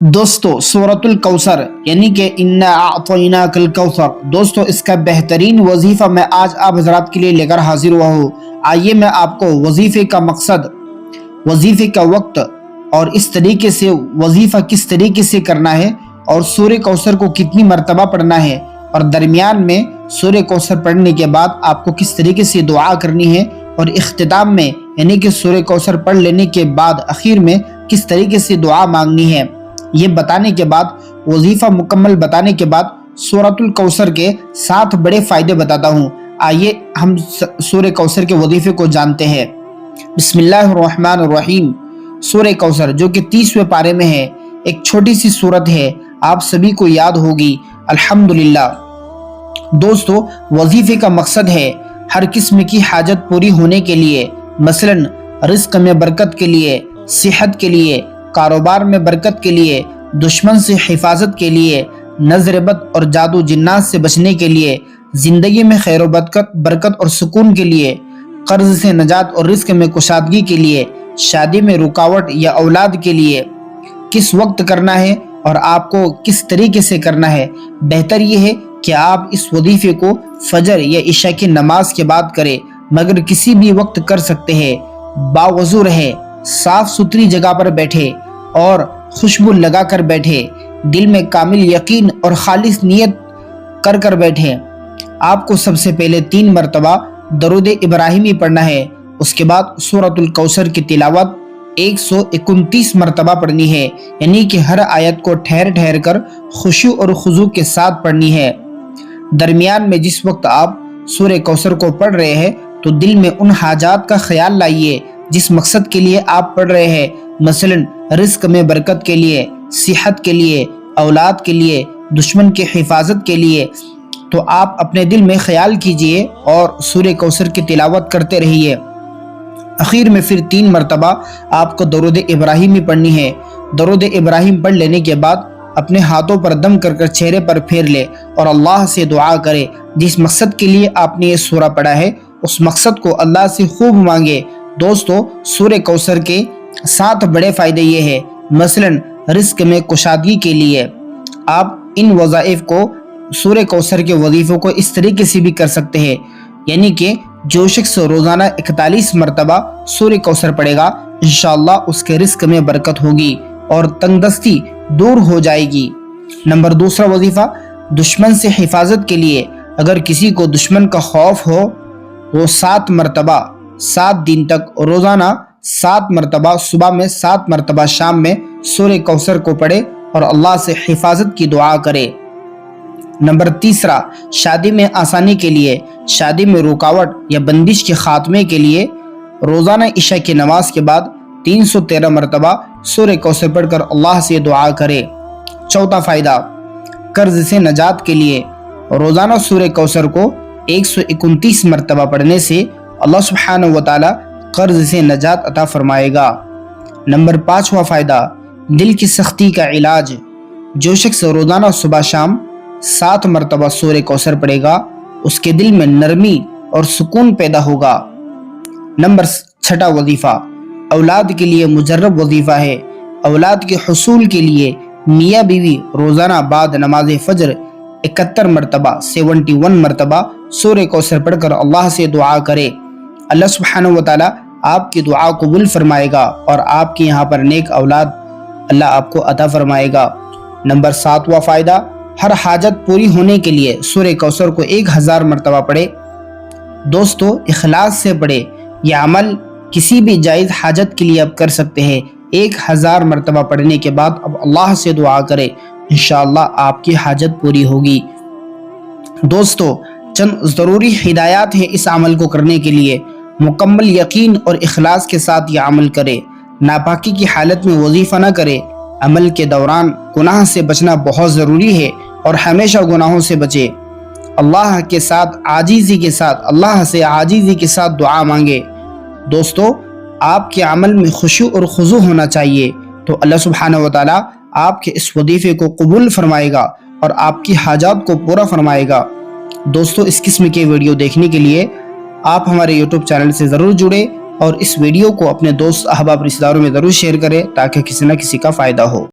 دوستو سورۃ الکوثر یعنی کہ انا اعطیناک الکوثر، دوستو اس کا بہترین وظیفہ میں آج آپ حضرات کے لیے لے کر حاضر ہوا ہوں۔ آئیے میں آپ کو وظیفے کا مقصد، وظیفے کا وقت اور اس طریقے سے وظیفہ کس طریقے سے کرنا ہے اور سورہ کوثر کو کتنی مرتبہ پڑھنا ہے اور درمیان میں سورہ کوثر پڑھنے کے بعد آپ کو کس طریقے سے دعا کرنی ہے اور اختتام میں یعنی کہ سورہ کوثر پڑھ لینے کے بعد آخر میں کس طریقے سے دعا مانگنی ہے، یہ بتانے کے بعد، وظیفہ مکمل بتانے کے بعد سورۃ الکوثر کے 7 بڑے فائدے بتاتا ہوں۔ آئیے ہم سورہ کوثر کے وظیفے کو جانتے ہیں۔ بسم اللہ الرحمن الرحیم۔ سورہ کوثر جو کہ 30ویں پارے میں ہے، ایک چھوٹی سی سورت ہے، آپ سبھی کو یاد ہوگی الحمدللہ۔ دوستو وظیفے کا مقصد ہے ہر قسم کی حاجت پوری ہونے کے لیے، مثلا رزق میں برکت کے لیے، صحت کے لیے، کاروبار میں برکت کے لیے، دشمن سے حفاظت کے لیے، نظر بد اور جادو جنات سے بچنے کے لیے، زندگی میں خیر و برکت اور سکون کے لیے، قرض سے نجات اور رزق میں کشادگی کے لیے، شادی میں رکاوٹ یا اولاد کے لیے۔ کس وقت کرنا ہے اور آپ کو کس طریقے سے کرنا ہے؟ بہتر یہ ہے کہ آپ اس وظیفے کو فجر یا عشاء کی نماز کے بعد کریں، مگر کسی بھی وقت کر سکتے ہیں۔ باوضو رہے، صاف ستھری جگہ پر بیٹھے اور خوشبو لگا کر بیٹھے، دل میں کامل یقین اور خالص نیت کر کر بیٹھے۔ آپ کو سب سے پہلے 3 مرتبہ درود ابراہیمی پڑھنا ہے، اس کے بعد سورۃ الکوثر کی تلاوت 129 مرتبہ پڑھنی ہے، یعنی کہ ہر آیت کو ٹھہر ٹھہر کر خشوع اور خضوع کے ساتھ پڑھنی ہے۔ درمیان میں جس وقت آپ سورہ کوثر کو پڑھ رہے ہیں تو دل میں ان حاجات کا خیال لائیے جس مقصد کے لیے آپ پڑھ رہے ہیں، مثلا رزق میں برکت کے لیے، صحت کے لیے، اولاد کے لیے، دشمن کی حفاظت کے لیے۔ تو آپ اپنے دل میں خیال کیجئے اور سورہ کوثر کی تلاوت کرتے رہیے۔ آخر میں پھر 3 مرتبہ آپ کو درود ابراہیمی پڑھنی ہے۔ درود ابراہیم پڑھ لینے کے بعد اپنے ہاتھوں پر دم کر کر چہرے پر پھیر لے اور اللہ سے دعا کرے۔ جس مقصد کے لیے آپ نے یہ سورہ پڑھا ہے اس مقصد کو اللہ سے خوب مانگے۔ دوستو سورہ کوثر کے 7 بڑے فائدے یہ ہیں، مثلا رزق میں کشادگی کے لیے آپ ان وظائف کو، سورہ کوثر کے وظیفوں کو اس طریقے سے بھی کر سکتے ہیں، یعنی کہ جو شخص روزانہ 41 مرتبہ سورہ کوثر پڑھے گا انشاءاللہ اس کے رزق میں برکت ہوگی اور تنگ دستی دور ہو جائے گی۔ نمبر 2 وظیفہ دشمن سے حفاظت کے لیے، اگر کسی کو دشمن کا خوف ہو وہ 7 مرتبہ 7 دن تک روزانہ 7 مرتبہ صبح میں 7 مرتبہ شام میں سورہ کوثر کو پڑھے اور اللہ سے حفاظت کی دعا کرے۔ نمبر 3 شادی میں آسانی کے لیے، شادی میں رکاوٹ یا بندش کے خاتمے کے لیے روزانہ عشاء کی نماز کے بعد 313 مرتبہ سورہ کوثر پڑھ کر اللہ سے دعا کرے۔ 4 فائدہ قرض سے نجات کے لیے، روزانہ سورہ کوثر کو 129 مرتبہ پڑھنے سے اللہ سبحانہ وتعالی قرض سے نجات عطا فرمائے گا۔ نمبر 5 فائدہ دل کی سختی کا علاج، جو شخص روزانہ صبح شام 7 مرتبہ سورہ کوثر پڑھے گا اس کے دل میں نرمی اور سکون پیدا ہوگا۔ نمبر 6 وظیفہ اولاد کے لیے مجرب وظیفہ ہے، اولاد کے حصول کے لیے میاں بیوی روزانہ بعد نماز فجر 71 مرتبہ 71 مرتبہ سورہ کوثر پڑھ کر اللہ سے دعا کرے۔ اللہ سبحانہ وتعالی آپ کی دعا قبول فرمائے گا اور آپ کے یہاں پر نیک اولاد اللہ آپ کو عطا فرمائے گا۔ نمبر 7 فائدہ ہر حاجت پوری ہونے کے لیے سورہ کوثر کو 1000 مرتبہ پڑھے۔ دوستو اخلاص سے پڑھے، یہ عمل کسی بھی جائز حاجت کے لیے آپ کر سکتے ہیں۔ 1000 مرتبہ پڑھنے کے بعد اب اللہ سے دعا کرے، انشاءاللہ آپ کی حاجت پوری ہوگی۔ دوستو چند ضروری ہدایات ہیں اس عمل کو کرنے کے لیے، مکمل یقین اور اخلاص کے ساتھ یہ عمل کرے، ناپاکی کی حالت میں وظیفہ نہ کرے۔ عمل کے دوران گناہ سے بچنا بہت ضروری ہے اور ہمیشہ گناہوں سے بچے۔ اللہ کے ساتھ عاجزی کے ساتھ، اللہ سے عاجزی کے ساتھ دعا مانگے۔ دوستو آپ کے عمل میں خشوع اور خضوع ہونا چاہیے تو اللہ سبحانہ وتعالی آپ کے اس وظیفے کو قبول فرمائے گا اور آپ کی حاجات کو پورا فرمائے گا۔ دوستو اس قسم کے ویڈیو دیکھنے کے لیے آپ ہمارے یوٹیوب چینل سے ضرور جڑے اور اس ویڈیو کو اپنے دوست احباب رشتہ داروں میں ضرور شیئر کریں تاکہ کسی نہ کسی کا فائدہ ہو۔